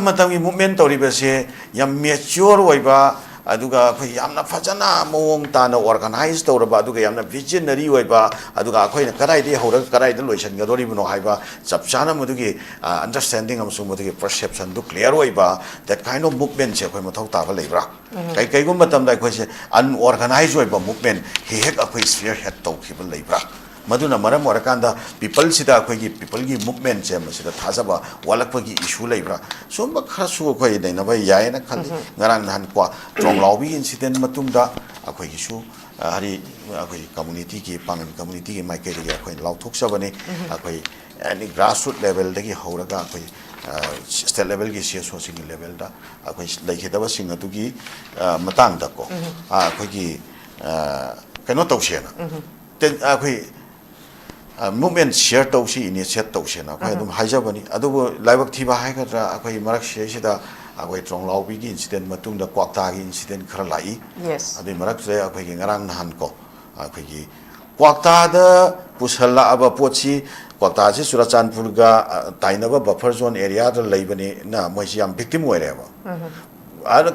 matami movement toribase yam mature oiba aduga khoi yamna phajana mong tana organize toraba aduga yamna visionary oiba aduga khoi na karai de hora karai de loisan ga dori buno haiba chapchana mudugi understanding amsu mudugi perception du clear oiba that kind of movement che khoi mathau ta ba leibra kai kai gum matam dai khoi se unorganized oiba movement he hek a khoi sphere head to khibal leibra maduna maram orakanda people sida khoi gi people gi movement che masida thajaba walakpa gi issue leibra somba khasu khoi dai na bai yai na khali ngarang nan kwa trong lobby incident matungda akhoi gi su hari akhoi community ki pangan community ki maike ri akhoi lauthok sabani akhoi any grassroots level dagi horaga akhoi state level ki CSO sing level da akhoi laikhedaba sing atugi matang da ko akhoi gi kano tawsena ten akhoi movement share tawsi initiate tawsena akhoi dum haijabani adubu laibak thiba haikatra akhoi marak sida akhoi trong lobby gi incident matungda kwakta gi incident khara lai yes adu marak se akhoi gi ngarang nahan ko akhoi gi kwakta da pusalla aba pochi kwakta si surachanpur ga tainaba buffer zone area da leibani na moisi yam victim oireba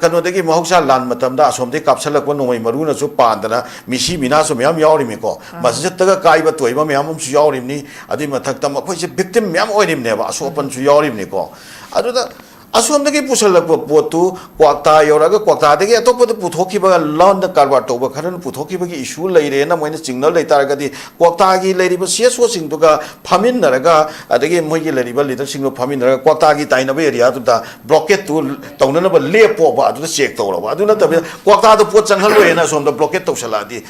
kano degi mahoksa lan matamda asomde kapsalakwa nomai maruna su pandana misi mina so myam yaurimi ko masjid taga kaiba toiba myam su yaurimni adi mathakta ma khoise victim myam oirimne ba asopan su yaurimni ko aduda asomdagi pusalakwa potu kwakta yoraga kwakta degi atopod puthokiba land karbar toba kharan puthokiba gi issue leire na moina signal leitaragadi kwakta gi leiriba CSO singduga phamin naraga adagi moigi leiriba leader singlo phamin naraga kwakta gi tainaba area tuda blockade tu taunana ba lepo ba adu check tawra ba aduna tabi kwakta du pot changhal loena somda blockade tawsaladi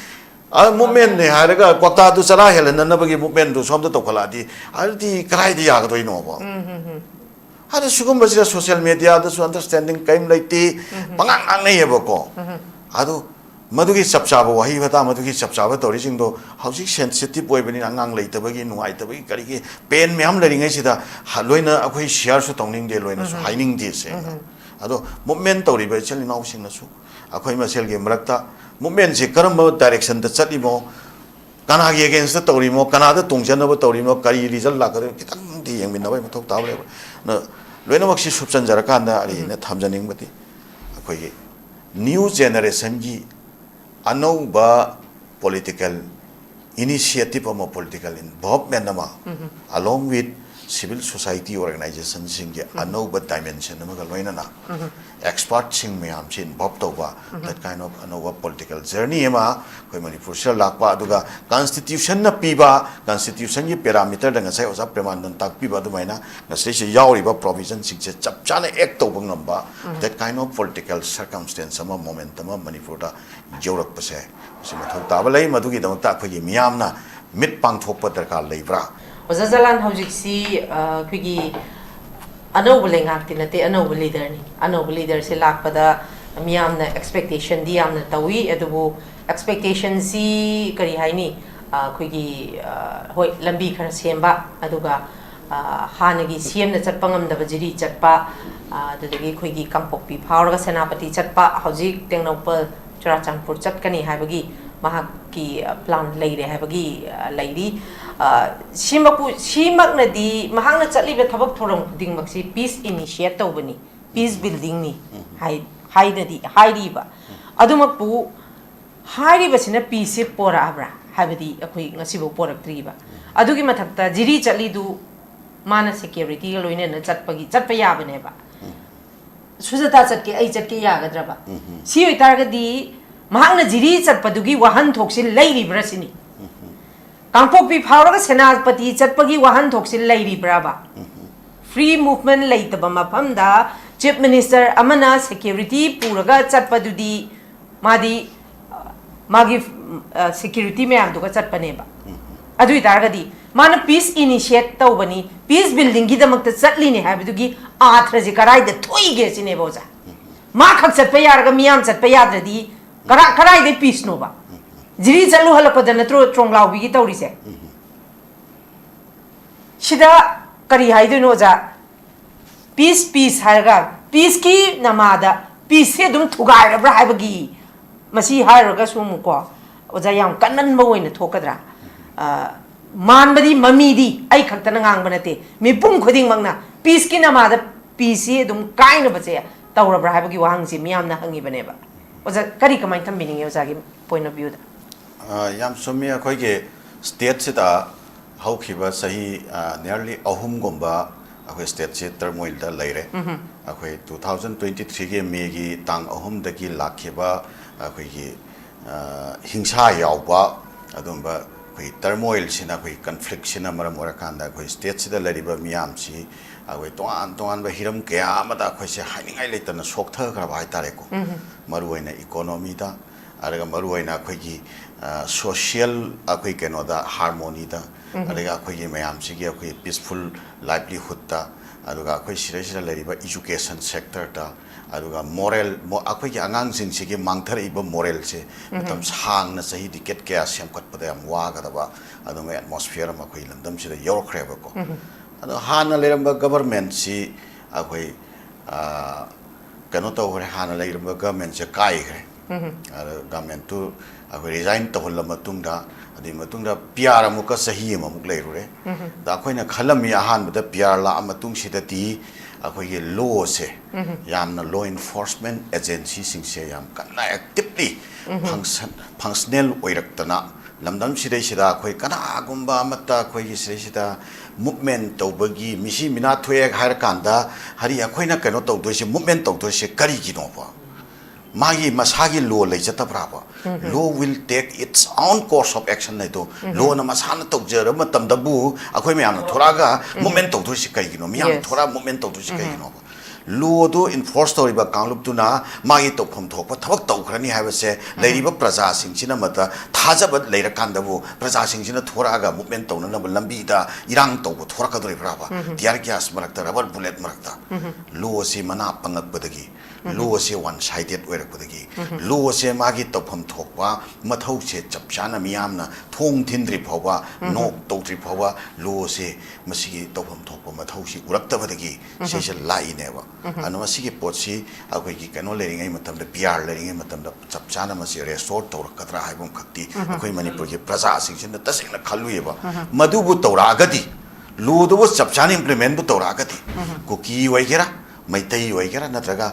movement ne haraga kwakta du sara helana na bagi movement du somda tawkhaladi adi krai di yaga doino ba ada sugum basira social media ada su understanding kaim laiti pangang ang nei bako adu madugi sapsaba wahi bata madugi sapsaba tori jingdo hausi sensitive boy bani angang leita bagi nuai ta bagi kari ki pen meam leringai sida haloina akhoi share su tongning de loina su haining de se adu movement tori ba chali nau sing na su akhoi masel ge mrakta movement je karam direction da chali mo kana ge against the tori mo kana da tongjan ba tori mo kari result la kare kitang di yang min na bai mathok ta le na loina maksi subsan jarakanda ari na thamjaning bati akhoi new generation gi anauba political initiative ama political involvement ama along with civil society organizations sing anauba dimension ama loina na expert sing myam chin involved toba that kind of anauba political journey ama koi manipur sel lakpa aduga constitution na piba constitution gi parameter da ngasai osa pramandan tak piba du maina ngasai se yauri ba provision sing che chap chana act toba ngamba that kind of political circumstance ama momentum ama manipur da jaurak pase sima thau tabalai madugi da ta khoi gi myam na mit pang thok pa darkar leibra Jalal hojik si kuigi anau boleh ngakti nate anau leader se lak pada miyam na expectation di am na tawi adubu expectation si kari hai ni kuigi hoi lambi khara semba aduga hanagi CM na chatpa ngam da bajiri chatpa adudagi kuigi kampokpi phawraga senapati chatpa hojik tengnopal churachanpur chatkani haibagi mahaki plan leire haibagi leiri simak na di mahang na chatli be thabak thorong ding maksi peace initiate tawbani peace building ni hai na di hai ri ba adumak pu hai ri basina peace pora abra habadi akoi ngasi bo porak tri ba adugi mathakta jiri chatli du mana security ga loine na chatpagi chatpa ya bane ba sujata chatke ai chatke ya gadra ba si oi tar ga di mahang na jiri chatpadugi wahan thoksin leiri brasini Kampokpi phawraga senapati chatpagi wahan thoksil leiri braba free movement leitaba mafamda chief minister amana security puraga chatpadudi madi magi security mayam duga chatpane ba adui targadi mana peace initiate tawbani peace building gi damakta chatli ne habidugi athraji karai de thoi ge sine boza ma khak chatpa yarga miyam chatpa yadradi karai de peace no ba jiri chalu halapada natro tronglaw bi tawri se shida kari haidu no ja peace harga peace ki namada peace se dum thugai rabra haibagi masi haraga sum ko oja yam kanan ba oina thokadra man badi mami di ai khakta na ngang banate mi pung khoding mangna peace ki namada ꯄꯤꯁꯤ ꯑꯗꯨꯝ ꯀꯥꯏꯅꯕꯁꯦ ꯇꯧꯔꯕ꯭ꯔꯥ ꯍꯥꯏꯕꯒꯤ ꯋꯥꯍꯪꯁꯤ ꯃꯤꯌꯥꯝꯅ ꯍꯪꯉꯤꯕꯅꯦꯕ ꯑꯣꯖꯥ ꯀꯔꯤ ꯀꯃꯥꯏꯅ ꯊꯝꯕꯤꯅꯤꯡꯉꯦ ꯑꯣꯖꯥꯒꯤ point of ꯚ꯭ꯌꯨꯗ ꯌꯥꯝ ꯆꯨꯝꯃꯤ ꯑꯩꯈꯣꯏꯒꯤ ꯁ꯭ꯇꯦꯠꯁꯤꯗ ꯍꯧꯈꯤꯕ ꯆꯍꯤ ꯅꯤꯌꯔꯂꯤ ꯑꯍꯨꯝꯒꯨꯝꯕ ꯑꯩꯈꯣꯏ ꯁ꯭ꯇꯦꯠꯁꯤ ꯇꯔꯃꯣꯏꯜꯗ ꯂꯩꯔꯦ ꯑꯩꯈꯣꯏ 2023ꯒꯤ ꯃꯦꯒꯤ ꯇꯥꯡ 3ꯗꯒꯤ ꯂꯥꯛꯈꯤꯕ ꯑꯩꯈꯣꯏꯒꯤ ꯍꯤꯡꯁꯥ ꯌꯥꯎꯕ ꯑꯗꯨꯝꯕ ꯑꯩꯈꯣꯏ ꯇꯔꯃꯣꯏꯜꯁꯤꯅ ꯑꯩꯈꯣꯏ ꯀꯟꯐ꯭ꯂꯤꯛꯁꯤꯅ ꯃꯔꯝ ꯑꯣꯏꯔꯀꯥꯟꯗ ꯑꯩꯈꯣꯏ ꯁ꯭ꯇꯦꯠꯁꯤꯗ ꯂꯩꯔꯤꯕ ꯃꯤꯌꯥꯝꯁꯤ ꯑꯩꯈꯣꯏ ꯇꯣꯉꯥꯟ ꯇꯣꯉꯥꯟꯕ ꯍꯤꯔꯝ ꯀꯌꯥ ꯑꯃꯗ ꯑꯩꯈꯣꯏꯁꯦ ꯍꯥꯏꯅꯤꯡꯉꯥꯏ ꯂꯩꯇꯅ ꯁꯣꯛꯊꯈ꯭ꯔꯕ ꯍꯥꯏꯇꯥꯔꯦꯀꯣ ꯃꯔꯨꯑꯣꯏꯅ ꯏꯀꯣꯅꯣꯃꯤꯗ ꯑꯗꯨꯒ ꯃꯔꯨꯑꯣꯏꯅ ꯑꯩꯈꯣꯏꯒꯤ ꯁꯣꯁꯤꯌꯦꯜ ꯑꯩꯈꯣꯏ ꯀꯩꯅꯣꯗ ꯍꯥꯔꯃꯣꯅꯤꯗ ꯑꯗꯨꯒ ꯑꯩꯈꯣꯏꯒꯤ ꯃꯌꯥꯝꯁꯤꯒꯤ ꯑꯩꯈꯣꯏ ꯄꯤꯁꯐꯨꯜ ꯂꯥꯏꯚꯂꯤꯍꯨꯗꯇ ꯑꯗꯨꯒ ꯑꯩꯈꯣꯏ ꯁꯤꯗꯩꯁꯤꯗ ꯂꯩꯔꯤꯕ ꯏꯖꯨꯀꯦꯁꯟ ꯁꯦꯛꯇꯔꯗ ꯑꯗꯨꯒ ꯃꯣꯔꯦꯜ ꯑꯩꯈꯣꯏꯒꯤ ꯑꯉꯥꯡꯁꯤꯡꯁꯤꯒꯤ ꯃꯥꯡꯊꯔꯛꯏꯕ ꯃꯣꯔꯦꯜꯁꯦ ꯃꯇꯝ ꯁꯥꯡꯅ ꯆꯍꯤ ꯗꯤꯀꯦꯠ ꯀꯌꯥ ꯁꯦꯝꯒꯠꯄꯗ ꯌꯥꯝ ꯋꯥꯒꯗꯕ ꯑꯗꯨꯝꯕ ꯑꯦꯠꯃꯣꯁꯐꯤꯌꯔ ꯑꯃ ꯑꯩꯈꯣꯏ ꯂꯝꯗꯝꯁꯤꯗ ꯌꯧꯔꯛꯈ꯭ꯔꯦꯕꯀꯣ ꯑꯗꯣ ꯍꯥꯟꯅ ꯂꯩꯔꯝꯕ ꯒꯕꯔꯃꯦꯟꯠꯁꯤ ꯑꯩꯈꯣꯏ ꯀꯩꯅꯣ ꯇꯧꯈ꯭ರೆ ꯍꯥꯟꯅ ꯂꯩꯔꯝꯕ ꯒꯕꯔꯃꯦꯟꯠꯁꯦ ꯀꯥꯏꯈ꯭ꯔꯦ ꯑꯗ ꯒꯕꯔꯃꯦꯟꯠꯇꯨ ꯑꯩꯈꯣꯏ ꯔꯤꯖꯥꯏꯟ ꯇꯧꯍꯜꯂ ꯃꯇꯨꯡꯗ ꯑꯗꯨꯒꯤ ꯃꯇꯨꯡꯗ ꯄꯤ ꯑꯥꯔ ꯑꯃꯨꯛꯀ ꯆꯍꯤ ꯑꯃꯃꯨꯛ ꯂꯩꯔꯨꯔꯦ ꯑꯗ ꯑꯩꯈꯣꯏꯅ ꯈꯜꯂꯝꯃꯤ ꯑꯍꯥꯟꯕꯗ ꯄꯤ ꯑꯥꯔ ꯂꯥꯛꯑ ꯃꯇꯨꯡꯁꯤꯗꯗꯤ ꯑꯩꯈꯣꯏꯒꯤ ꯂꯣꯁꯦ ꯌꯥꯝꯅ ꯂꯣ ꯏꯟꯐꯣꯔꯁꯃꯦꯟ ꯑꯦꯖꯦꯟꯁꯤꯁꯤꯡꯁꯦ ꯌꯥꯝ ꯀꯟꯅ ꯑꯦꯛꯇꯤꯞꯂꯤ ꯐꯪꯁꯅꯦꯜ ꯑꯣꯏꯔꯛꯇꯅ ꯂꯝꯗꯝꯁꯤꯗꯩꯁꯤꯗ ꯑꯩꯈꯣꯏ ꯀꯅꯥꯒꯨꯝꯕ ꯑꯃꯠꯇ ꯑꯩꯈꯣꯏꯒꯤ ꯁꯤꯗꯩꯁꯤꯗ ꯃꯨꯞꯃꯦꯟ ꯇꯧꯕꯒꯤ ꯃꯤꯁꯤ ꯃꯤꯅꯥ ꯊꯣꯛꯑꯦ ꯍꯥꯏꯔꯀꯥꯟꯗ ꯍꯥꯏꯗꯤ ꯑꯩꯈꯣꯏꯅ ꯀꯩꯅꯣ ꯇꯧꯗꯣꯏꯁꯦ ꯃꯨꯞꯃꯦꯟ ꯇꯧꯗꯣꯏꯁꯦ ꯀꯔꯤꯒꯤꯅꯣꯕ ꯃꯥꯒꯤ ꯃꯁꯥꯒꯤ ꯂꯣ ꯂꯩꯖꯗꯕ꯭ꯔꯥꯕ law will take its own course of action ꯍꯥꯏꯗꯣ ꯂꯣꯅ ꯃꯁꯥꯅ ꯇꯧꯖꯔꯕ ꯃꯇꯝꯗꯕꯨ ꯑꯩꯈꯣꯏ ꯃꯌꯥꯝꯅ ꯊꯣꯔꯛꯑꯒ ꯃꯨꯞꯃꯦꯟ ꯇꯧꯗꯣꯏꯁꯤ ꯀꯩꯒꯤꯅꯣ ꯃꯤꯌꯥꯝꯅ ꯊꯣꯔꯛꯑꯒ ꯃꯨꯞꯃꯦꯟ ꯇꯧꯗꯣꯏꯁꯤ ꯀꯩꯒꯤꯅꯣꯕ ꯂꯣꯗꯨ ꯏꯟꯐꯣꯔꯁ ꯇꯧꯔꯤꯕ ꯀꯥꯡꯂꯨꯞꯇꯨꯅ ꯃꯥꯒꯤ ꯇꯧꯐꯝ ꯊꯣꯛꯄ ꯊꯕꯛ ꯇꯧꯈ꯭ꯔꯅꯤ ꯍꯥꯏꯕꯁꯦ ꯂꯩꯔꯤꯕ ꯄ꯭ꯔꯖꯥꯁꯤꯡꯁꯤꯅ ꯃꯇ ꯊꯥꯖꯕ ꯂꯩꯔꯀꯥꯟꯗꯕꯨ ꯄ꯭ꯔꯖꯥꯁꯤꯡꯁꯤꯅ ꯊꯣꯔꯛꯑꯒ ꯃꯨꯞꯃꯦꯟ ꯇꯧꯅꯅꯕ ꯂꯝꯕꯤꯗ ꯏꯔꯥꯡ ꯇꯧꯕ ꯊꯣꯔꯛꯀꯗꯣꯔꯤꯕ꯭ꯔꯥꯕ ꯇꯤꯌꯥꯔ ꯒ꯭ꯌꯥꯁ ꯃꯔꯛꯇ ꯔꯕꯔ ꯕꯨꯂꯦꯠ ꯃꯔꯛꯇ ꯂꯣꯁꯤ ꯃꯅꯥ ꯄꯪꯉꯛꯄꯗꯒꯤ ꯂꯣꯁꯦ ꯋꯥꯟ ꯁꯥꯏꯗꯦꯠ ꯑꯣꯏꯔꯛꯄꯗꯒꯤ ꯂꯣꯁꯦ ꯃꯥꯒꯤ ꯇꯧꯐꯝ ꯊꯣꯛꯄ ꯃꯊꯧꯁꯦ ꯆꯞ ꯆꯥꯅ ꯃꯤꯌꯥꯝꯅ ꯊꯣꯡ ꯊꯤꯟꯗ꯭ꯔꯤ ꯐꯥꯎꯕ ꯅꯣꯛ ꯇꯧꯗ꯭ꯔꯤ ꯐꯥꯎꯕ ꯂꯣꯁꯦ ꯃꯁꯤꯒꯤ ꯇꯧꯐꯝ ꯊꯣꯛꯄ ꯃꯊꯧꯁꯤ ꯎꯔꯛꯇꯕꯗꯒꯤ ꯁꯤꯁꯦ ꯂꯥꯛꯏꯅꯦꯕ ꯑꯗꯨꯅ ꯃꯁꯤꯒꯤ ꯄꯣꯠꯁꯤ ꯑꯩꯈꯣꯏꯒꯤ ꯀꯩꯅꯣ ꯂꯩꯔꯤꯉꯩ ꯃꯇꯝꯗ ꯄꯤ ꯑꯥꯔ ꯂꯩꯔꯤꯉꯩ ꯃꯇꯝꯗ ꯆꯞ ꯆꯥꯅ ꯃꯁꯤ ꯔꯦꯁꯇꯣꯔ ꯇꯧꯔꯛꯀꯗ꯭ꯔꯥ ꯍꯥꯏꯕ ꯑꯃꯈꯛꯇꯤ ꯑꯩꯈꯣꯏ ꯃꯅꯤꯄꯨꯔꯒꯤ ꯄ꯭ꯔꯖꯥꯁꯤꯡꯁꯤꯅ ꯇꯁꯦꯡꯅ ꯈꯜꯂꯨꯏꯕ ꯃꯗꯨꯕꯨ ꯇꯧꯔꯛꯑꯒꯗꯤ ꯂꯣꯗꯨꯕꯨ ꯆꯞ ꯆꯥꯅ ꯏꯝꯄ꯭ꯂꯤꯃꯦꯟꯕꯨ ꯇꯧꯔꯛꯑꯒꯗꯤ ꯀꯨꯀꯤ ꯑꯣꯏꯒꯦꯔꯥ ꯃꯩꯇꯩ ꯑꯣꯏꯒꯦꯔꯥ ꯅꯠꯇ꯭ꯔꯒ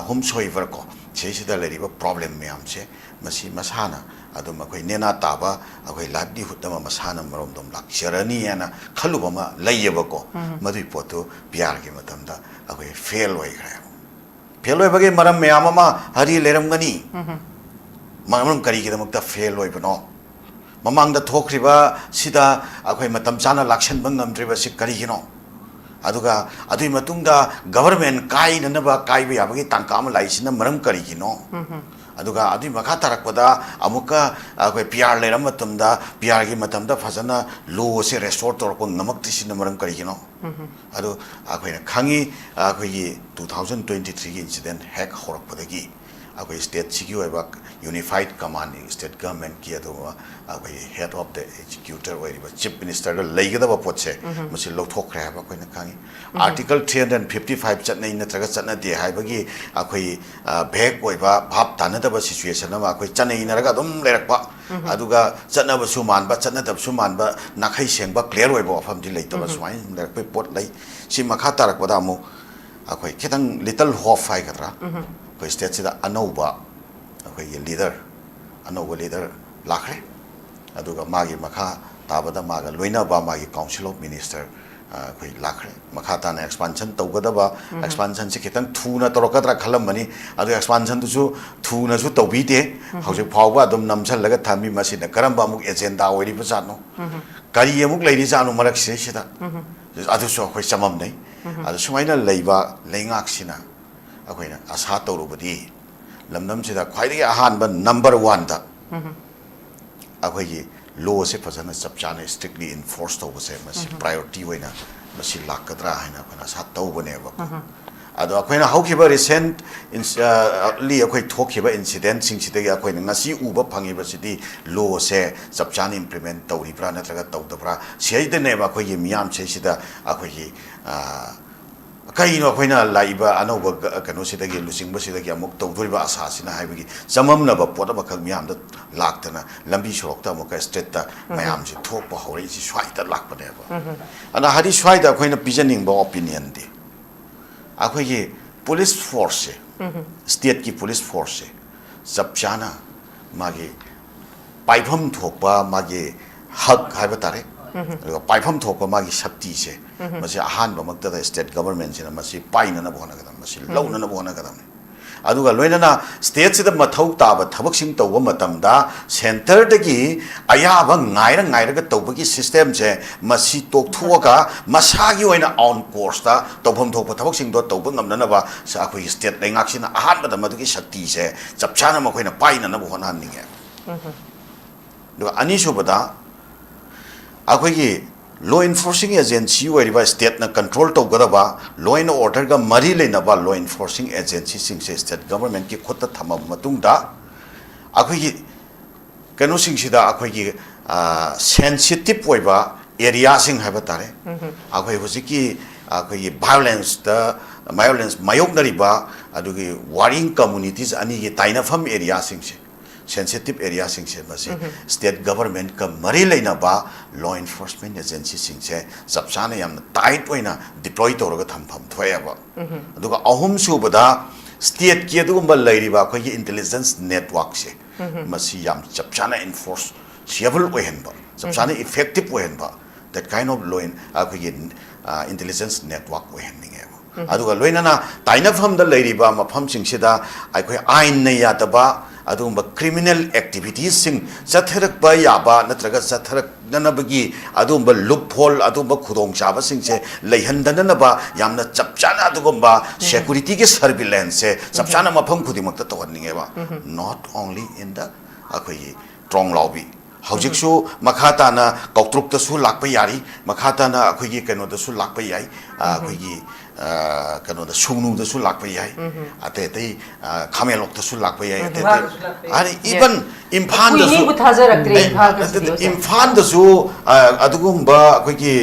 ꯍꯣꯝ ꯁꯣꯏꯕꯔ ꯀꯣ ꯁꯤꯁꯤꯗ ꯂꯩꯔꯤꯕ ꯄ꯭ꯔꯣꯕ꯭ꯂꯦꯝ ꯃꯌꯥꯝꯁꯦ ꯃꯁꯤ ꯃꯁꯥꯅ ꯑꯗꯨꯝ ꯑꯩꯈꯣꯏ ꯅꯦꯅꯥ ꯇꯥꯕ ꯑꯩꯈꯣꯏ ꯂꯥꯏꯚꯂꯤꯍꯨꯗ ꯑꯃ ꯃꯁꯥꯅ ꯃꯔꯣꯝꯗꯣꯝ ꯂꯥꯛꯆꯔꯅꯤ ꯍꯥꯏꯅ ꯈꯜꯂꯨꯕ ꯑꯃ ꯂꯩꯌꯦꯕꯀꯣ ꯃꯗꯨꯒꯤ ꯄꯣꯠꯇꯨ ꯄꯤ ꯑꯥꯔꯒꯤ ꯃꯇꯝꯗ ꯑꯩꯈꯣꯏ ꯐꯦꯜ ꯑꯣꯏꯈ꯭ꯔꯦ ꯐꯦꯜ ꯑꯣꯏꯕꯒꯤ ꯃꯔꯝ ꯃꯌꯥꯝ ꯑꯃ ꯍꯔꯤ ꯂꯩꯔꯝꯒꯅꯤ ꯃꯔꯝ ꯀꯔꯤꯒꯤꯗꯃꯛꯇ ꯐꯦꯜ ꯑꯣꯏꯕꯅꯣ ꯃꯃꯥꯡꯗ ꯊꯣꯛꯈ꯭ꯔꯤꯕ ꯁꯤꯗ ꯑꯩꯈꯣꯏ ꯃꯇꯝ ꯆꯥꯅ ꯂꯥꯛꯁꯟꯕ ꯉꯝꯗ꯭ꯔꯤꯕꯁꯤ ꯀꯔꯤꯒꯤꯅꯣ ꯑꯗꯨꯒ ꯑꯗꯨꯒꯤ ꯃꯇꯨꯡꯗ ꯒꯕꯔꯃꯦꯟ ꯀꯥꯏꯅꯅꯕ ꯀꯥꯏꯕ ꯌꯥꯕꯒꯤ ꯇꯥꯡꯀꯛ ꯑꯃ ꯂꯥꯛꯏꯁꯤꯅ ꯃꯔꯝ ꯀꯔꯤꯒꯤꯅꯣ ꯑꯗꯨꯒ ꯑꯗꯨꯒꯤ ꯃꯈꯥ ꯇꯥꯔꯛꯄꯗ ꯑꯃꯨꯛꯀ ꯑꯩꯈꯣꯏ ꯄꯤ ꯑꯥꯔ ꯂꯩꯔꯕ ꯃꯇꯝꯗ ꯄꯤ ꯑꯥꯔꯒꯤ ꯃꯇꯝꯗ ꯐꯖꯅ ꯂꯣꯁꯦ ꯔꯦꯁꯇꯣꯔ ꯇꯧꯔꯛꯄ ꯉꯝꯃꯛꯇ꯭ꯔꯤꯁꯤꯅ ꯃꯔꯝ ꯀꯔꯤꯒꯤꯅꯣ ꯑꯗꯨ ꯑꯩꯈꯣꯏꯅ ꯈꯪꯉꯤ ꯑꯩꯈꯣꯏꯒꯤ 2023ꯒꯤ ꯏꯟꯁꯤꯗꯦꯟ ꯍꯦꯛ ꯍꯧꯔꯛꯄꯗꯒꯤ ꯑꯩꯈꯣꯏ ꯁ꯭ꯇꯦꯠꯁꯤꯒꯤ ꯑꯣꯏꯕ ꯌꯨꯅꯤꯐꯥꯏꯠ ꯀꯃꯥꯟ ꯁ꯭ꯇꯦꯠ ꯒꯚꯔꯟꯃꯦꯟꯠꯀꯤ ꯑꯗꯨꯒ ꯑꯩꯈꯣꯏ ꯍꯦꯗ ꯑꯣꯐ ꯗ ꯑꯦꯛꯖꯤꯀ꯭ꯌꯨꯇꯔ ꯑꯣꯏꯔꯤꯕ ꯆꯤꯞ ꯃꯤꯅꯤꯁꯇꯔꯗ ꯂꯩꯒꯗꯕ ꯄꯣꯠꯁꯦ ꯃꯁꯤ ꯂꯧꯊꯣꯛꯈ꯭ꯔꯦ ꯍꯥꯏꯕ ꯑꯩꯈꯣꯏꯅ ꯈꯪꯉꯤ ꯑꯥꯔꯇꯤꯀꯜ 355 ꯆꯠꯅꯩ ꯅꯠꯇ꯭ꯔꯒ ꯆꯠꯅꯗꯦ ꯍꯥꯏꯕꯒꯤ ꯑꯩꯈꯣꯏ ꯚꯦꯛ ꯑꯣꯏꯕ ꯚꯥꯞ ꯇꯥꯅꯗꯕ ꯁꯤꯆꯨꯋꯦꯁꯟ ꯑꯃ ꯑꯩꯈꯣꯏ ꯆꯠꯅꯩꯅꯔꯒ ꯑꯗꯨꯝ ꯂꯩꯔꯛꯄ ꯑꯗꯨꯒ ꯆꯠꯅꯕꯁꯨ ꯃꯥꯟꯕ ꯆꯠꯅꯗꯕꯁꯨ ꯃꯥꯟꯕ ꯅꯥꯈꯩ ꯁꯦꯡꯕ ꯀ꯭ꯂꯤꯌꯔ ꯑꯣꯏꯕ ꯋꯥꯐꯝꯗꯤ ꯂꯩꯇꯕ ꯁꯨꯃꯥꯏꯅ ꯂꯩꯔꯛꯄꯒꯤ ꯄꯣꯠ ꯂꯩ ꯁꯤ ꯃꯈꯥ ꯇꯥꯔꯛꯄꯗ ꯑꯃꯨꯛ ꯑꯩꯈꯣꯏ ꯈꯤꯇꯪ ꯂꯤꯇꯜ ꯍꯣꯞ ꯍꯥꯏꯒꯗ꯭ꯔꯥ ꯑꯩꯈꯣꯏ ꯁ꯭ꯇꯦꯠꯁꯤꯗ ꯑꯅꯧꯕ ꯑꯩꯈꯣꯏꯒꯤ ꯂꯤꯗꯔ ꯑꯅꯧꯕ ꯂꯤꯗꯔ ꯂꯥꯛꯈ꯭ꯔꯦ ꯑꯗꯨꯒ ꯃꯥꯒꯤ ꯃꯈꯥ ꯇꯥꯕꯗ ꯃꯥꯒ ꯂꯣꯏꯅꯕ ꯃꯥꯒꯤ ꯀꯥꯎꯟꯁꯤꯜ ꯑꯣꯐ ꯃꯤꯅꯤꯁꯇꯔ ꯑꯩꯈꯣꯏ ꯂꯥꯛꯈ꯭ꯔꯦ ꯃꯈꯥ ꯇꯥꯅ ꯑꯦꯛꯁꯄꯥꯟꯁꯟ ꯇꯧꯒꯗꯕ ꯑꯦꯛꯁꯄꯥꯟꯁꯟꯁꯤ ꯈꯤꯇꯪ ꯊꯨꯅ ꯇꯧꯔꯛꯀꯗ꯭ꯔꯥ ꯈꯜꯂꯝꯕꯅꯤ ꯑꯗꯨ ꯑꯦꯛꯁꯄꯥꯟꯁꯟꯗꯨꯁꯨ ꯊꯨꯅꯁꯨ ꯇꯧꯕꯤꯗꯦ ꯍꯧꯖꯤꯛ ꯐꯥꯎꯕ ꯑꯗꯨꯝ ꯅꯝꯁꯜꯂꯒ ꯊꯝꯃꯤ ꯃꯁꯤꯅ ꯀꯔꯝꯕ ꯑꯃꯨꯛ ꯑꯦꯖꯦꯟꯗꯥ ꯑꯣꯏꯔꯤꯕꯖꯥꯠꯅꯣ ꯀꯔꯤ ꯑꯃꯨꯛ ꯂꯩꯔꯤꯖꯥꯠꯅꯣ ꯃꯔꯛꯁꯤꯗꯩꯁꯤꯗ ꯑꯗꯨꯁꯨ ꯑꯩꯈꯣꯏ ꯆꯃꯝꯅꯩ ꯑꯗꯨ ꯁꯨꯃꯥꯏꯅ ꯂꯩꯕ ꯂꯩꯉꯥꯛꯁꯤꯅ ꯑꯩꯈꯣꯏꯅ ꯑꯁꯥ ꯇꯧꯔꯨꯕꯗꯤ ꯂꯝꯗꯝꯁꯤꯗ ꯈ꯭ꯋꯥꯏꯗꯒꯤ ꯑꯍꯥꯟꯕ ꯅꯝꯕꯔ 1ꯗ ꯑꯩꯈꯣꯏꯒꯤ ꯂꯣꯁꯦ ꯐꯖꯅ ꯆꯞ ꯆꯥꯅ ꯁ꯭ꯇꯔꯤꯛꯂꯤ ꯏꯟꯐꯣꯔꯁ ꯇꯧꯕꯁꯦ ꯃꯁꯤ ꯄ꯭ꯔꯥꯏꯌꯣꯔꯤꯇꯤ ꯑꯣꯏꯅ ꯃꯁꯤ ꯂꯥꯛꯀꯗ꯭ꯔꯥ ꯍꯥꯏꯅ ꯑꯩꯈꯣꯏꯅ ꯑꯁꯥ ꯇꯧꯕꯅꯦꯕ ꯑꯗꯣ ꯑꯩꯈꯣꯏꯅ ꯍꯧꯈꯤꯕ ꯔꯤꯁꯦꯟꯠꯂꯤ ꯑꯩꯈꯣꯏ ꯊꯣꯛꯈꯤꯕ ꯏꯟꯁꯤꯗꯦꯟꯠꯁꯤꯡꯁꯤꯗꯒꯤ ꯑꯩꯈꯣꯏꯅ ꯉꯁꯤ ꯎꯕ ꯐꯪꯉꯤꯕꯁꯤꯗꯤ ꯂꯣꯁꯦ ꯆꯞ ꯆꯥꯅ ꯏꯝꯄ꯭ꯂꯤꯃꯦꯟꯠ ꯇꯧꯔꯤꯕ꯭ꯔꯥ ꯅꯠꯇ꯭ꯔꯒ ꯇꯧꯗꯕ꯭ꯔꯥ ꯁꯤꯗꯩꯗꯅꯦꯕ ꯑꯩꯈꯣꯏꯒꯤ ꯃꯤꯌꯥꯝꯁꯤꯗ ꯑꯩꯈꯣꯏꯒꯤ ꯀꯩꯅꯣ ꯑꯩꯈꯣꯏꯅ ꯂꯥꯛꯏꯕ ꯑꯅꯧꯕ ꯀꯩꯅꯣꯁꯤꯗꯒꯤ ꯂꯨꯆꯤꯡꯕꯁꯤꯗꯒꯤ ꯑꯃꯨꯛ ꯇꯧꯗꯣꯔꯤꯕ ꯑꯁꯥꯁꯤꯅ ꯍꯥꯏꯕꯒꯤ ꯆꯃꯝꯅꯕ ꯄꯣꯠ ꯑꯃꯈꯛ ꯃꯤꯌꯥꯝꯗ ꯂꯥꯛꯇꯅ ꯂꯝꯕꯤ ꯁꯣꯔꯣꯛꯇ ꯑꯃꯨꯛꯀ ꯁ꯭ꯇ꯭ꯔꯤꯠꯇ ꯃꯌꯥꯝꯁꯤ ꯊꯣꯛꯄ ꯍꯧꯔꯛꯏꯁꯤ ꯁ꯭ꯋꯥꯏꯗ ꯂꯥꯛꯄꯅꯦꯕ ꯑꯗꯨꯅ ꯍꯥꯏꯗꯤ ꯁ꯭ꯋꯥꯏꯗ ꯑꯩꯈꯣꯏꯅ ꯄꯤꯖꯅꯤꯡꯕ ꯑꯣꯄꯤꯅꯤꯌꯟꯗꯤ ꯑꯩꯈꯣꯏꯒꯤ ꯄꯨꯂꯤꯁ ꯐꯣꯔꯁꯁꯦ ꯁ꯭ꯇꯦꯠꯀꯤ ꯄꯨꯂꯤꯁ ꯐꯣꯔꯁꯁꯦ ꯆꯞ ꯆꯥꯅ ꯃꯥꯒꯤ ꯄꯥꯏꯐꯝ ꯊꯣꯛꯄ ꯃꯥꯒꯤ ꯍꯛ ꯍꯥꯏꯕ ꯇꯥꯔꯦ ꯑꯗꯨꯒ ꯄꯥꯏꯐꯝ ꯊꯣꯛꯄ ꯃꯥꯒꯤ ꯁꯛꯇꯤꯁꯦ ꯃꯁꯤ ꯑꯍꯥꯟꯕꯃꯛꯇꯗ ꯁ꯭ꯇꯦꯠ ꯒꯕꯔꯟꯃꯦꯟꯠꯁꯤꯅ ꯃꯁꯤ ꯄꯥꯏꯅꯅꯕ ꯍꯣꯠꯅꯒꯗꯕꯅꯤ ꯃꯁꯤ ꯂꯧꯅꯅꯕ ꯍꯣꯠꯅꯒꯗꯕꯅꯤ ꯑꯗꯨꯒ ꯂꯣꯏꯅꯅ ꯁ꯭ꯇꯦꯠꯁꯤꯗ ꯃꯊꯧ ꯇꯥꯕ ꯊꯕꯛꯁꯤꯡ ꯇꯧꯕ ꯃꯇꯝꯗ ꯁꯦꯟꯇꯔꯗꯒꯤ ꯑꯌꯥꯕ ꯉꯥꯏꯔꯒ ꯇꯧꯕꯒꯤ ꯁꯤꯁꯇꯦꯝꯁꯦ ꯃꯁꯤ ꯇꯣꯛꯊꯣꯛꯑꯒ ꯃꯁꯥꯒꯤ ꯑꯣꯏꯅ ꯑꯣꯟ ꯀꯣꯔꯁꯇ ꯇꯧꯐꯝ ꯊꯣꯛꯄ ꯊꯕꯛꯁꯤꯡꯗꯣ ꯇꯧꯕ ꯉꯝꯅꯅꯕ ꯑꯩꯈꯣꯏꯒꯤ ꯁ꯭ꯇꯦꯠ ꯂꯩꯉꯥꯛꯁꯤꯅ ꯑꯍꯥꯟꯕꯗ ꯃꯗꯨꯒꯤ ꯁꯛꯇꯤꯁꯦ ꯆꯞ ꯆꯥꯅ ꯃꯈꯣꯏꯅ ꯄꯥꯏꯅꯅꯕ ꯍꯣꯠꯅꯍꯟꯅꯤꯡꯉꯦ ꯑꯗꯨꯒ ꯑꯅꯤꯁꯨꯕꯗ ꯑꯩꯈꯣꯏꯒꯤ ꯂꯣ ꯏꯟꯐꯣꯔꯁꯤꯡ ꯑꯦꯖꯦꯟꯁꯤ ꯑꯣꯏꯔꯤꯕ ꯁ꯭ꯇꯦꯠꯅ ꯀꯟꯇ꯭ꯔꯣꯜ ꯇꯧꯒꯗꯕ ꯂꯣ ꯑꯦꯟ ꯑꯣꯔꯗꯔꯒ ꯃꯔꯤ ꯂꯩꯅꯕ ꯂꯣ ꯏꯟꯐꯣꯔꯁꯤꯡ ꯑꯦꯖꯦꯟꯁꯤꯁꯤꯡꯁꯦ ꯁ꯭ꯇꯦꯠ ꯒꯕꯔꯟꯃꯦꯟꯠꯀꯤ ꯈꯨꯠꯇ ꯊꯝꯃꯕ ꯃꯇꯨꯡꯗ ꯑꯩꯈꯣꯏꯒꯤ ꯀꯩꯅꯣꯁꯤꯡꯁꯤꯗ ꯑꯩꯈꯣꯏꯒꯤ ꯁꯦꯟꯁꯤꯇꯤꯞ ꯑꯣꯏꯕ ꯑꯦꯔꯤꯌꯥꯁꯤꯡ ꯍꯥꯏꯕ ꯇꯥꯔꯦ ꯑꯩꯈꯣꯏ ꯍꯧꯖꯤꯛꯀꯤ ꯑꯩꯈꯣꯏꯒꯤ ꯚꯥꯏꯑꯣꯂꯦꯟꯁ ꯃꯥꯌꯣꯛꯅꯔꯤꯕ ꯑꯗꯨꯒꯤ ꯋꯥꯔꯤꯡ ꯀꯝꯃꯨꯅꯤꯇꯤꯁ ꯑꯅꯤꯒꯤ ꯇꯥꯏꯅꯐꯝ ꯑꯦꯔꯤꯌꯥꯁꯤꯡꯁꯦ sensitive area sing se masi state government ka mari leina ba law enforcement agency sing se sapchana yam tight oina deploy tawraga thampham thoya ba aduga ahum subada state ki adugumba leiri ba khoi intelligence network se masi yam sapchana enforce siable ohen ba sapchana effective ohen ba that kind of law khoi intelligence network ohen ninge aduga loinana tainafam da leiri ba mafam sing sida khoi ain ne ya da ba adumba criminal activities sing zatharak ba yaba natraga zatharak nanabagi adumba loophole adumba khudong chaba sing se leihandana na ba yamna chapchana adugumba security ki surveillance se chapchana mafam khudimakta tawhanninge ba not only in the akhoi trong lobby hojiksu makhata na kautruk ta su lakpa yari makhata na akhoi gi keno da su lakpa yai akhoi gi kano da sunu da su lakpa yai ate te khamelok da su lakpa yai ate ari even imphal da su imphal da su adugumba akhoi gi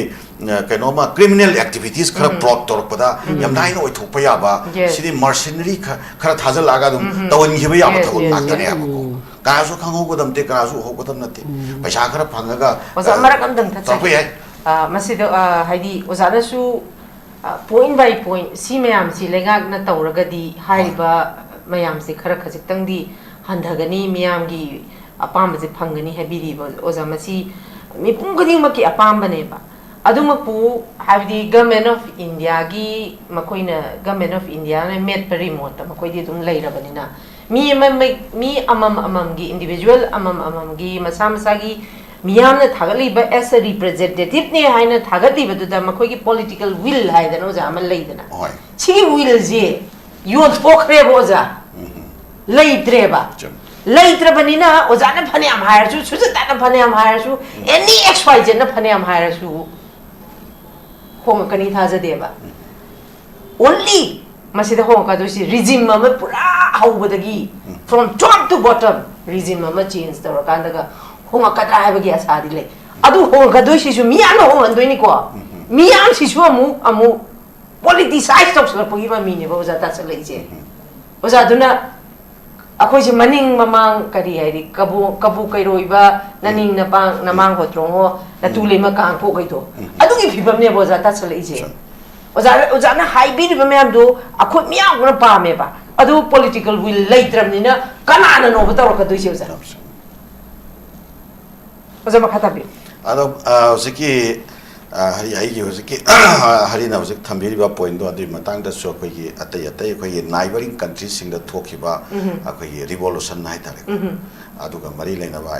kano ma criminal activities khara plot torpada yam nai no thokpa ya ba sidi mercenary khara thajal laga dum tawon gi ba ya ba thawon laktane ya ko kasu khango ko damte kasu ho ko dam nate paisa khara phangaga oza marak am dang tha chai masida haidi oza na su point by point si mayam si lengak na tawragadi haiba mayam si khara khajitang di handhagani miyam gi apam je phangani habiri ba oza masi mi punggading maki apam bane ba adumapu habdi government of india gi makoina government of india na met remote makoi di dum leirabani na mi amam gi individual amam gi masa masa gi miyam na thagali ba as a representative ne haina thagati ba du da makoi gi political will haida no ja amal leidana chi will je you pokre boza leidre ba leidre bani na oza na phane am hire su su ta na phane am hire su any xyz na phane am hire su hong kani thaja deba only masida hong ka do si regime ma pura haubadagi from top to bottom regime ma change tawra kandaga hong ka ta habagi asadi le adu hong ka do si su miyam hong andoi ni ko miyam si su amu politicize tok sala pogi ba mi ne ba oza ta sala je oza duna akhoi si maning mamang kari hai kabu kai roiba naning na pang namang hotrongo na tule ma kang pho kai to adu gi phibam ne boza ta sala je oza na hybrid ba mayam do akhoi miyam ko pa me ba adu political will laitram ni na kana na no ba tor ka do si oza ma khata bi ado ziki hari hai gi ziki hari na zik thambiri ba point do adi matang da so khoi gi atai khoi neighboring countries sing da thoki ba khoi revolution nai tare aduga mari leina ba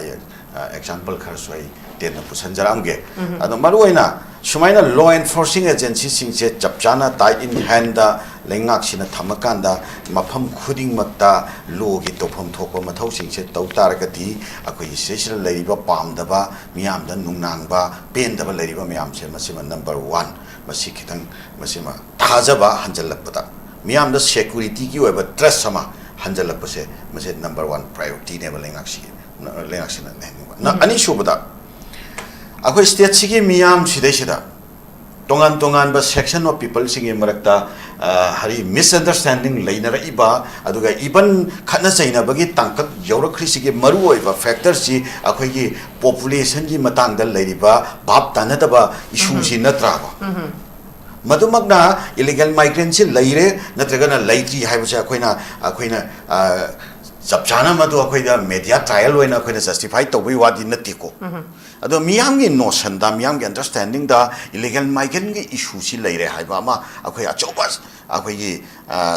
example khar soi ten na pusan jaram ge ado maru oina sumaina law enforcing agency sing se chapchana tight in hand da lengak sina thamakanda mafam khuding makta law gi tofam thokpa mathau sing se tau taragati akhoi sesira leiba pamda ba miyam da nungnang ba pen da ba leiba miyam se masima number 1 masi khitang masima thajaba hanjalakpada miyam da security gi oiba trust sama hanjalakpa se mase number 1 priority ne ba lengak sina na ani shubada akhoi state sigi miyam sidai tongan ba section of people sing marakta hari misunderstanding leinara iba aduga even khana chaina bagi tangkat yaurakri sigi maru oiba factor si akhoi gi population gi matang da leiriba bab tanada ba issue si natra ba Madumagna illegal migrants laire natragana laitri haibsa akoina Sabchana madu akoida media trial when akoina justify to we wadi natiko. Ado miyamgi notion da miyamgi understanding da illegal migrant issue si laire haiba ma akoy achobas akoy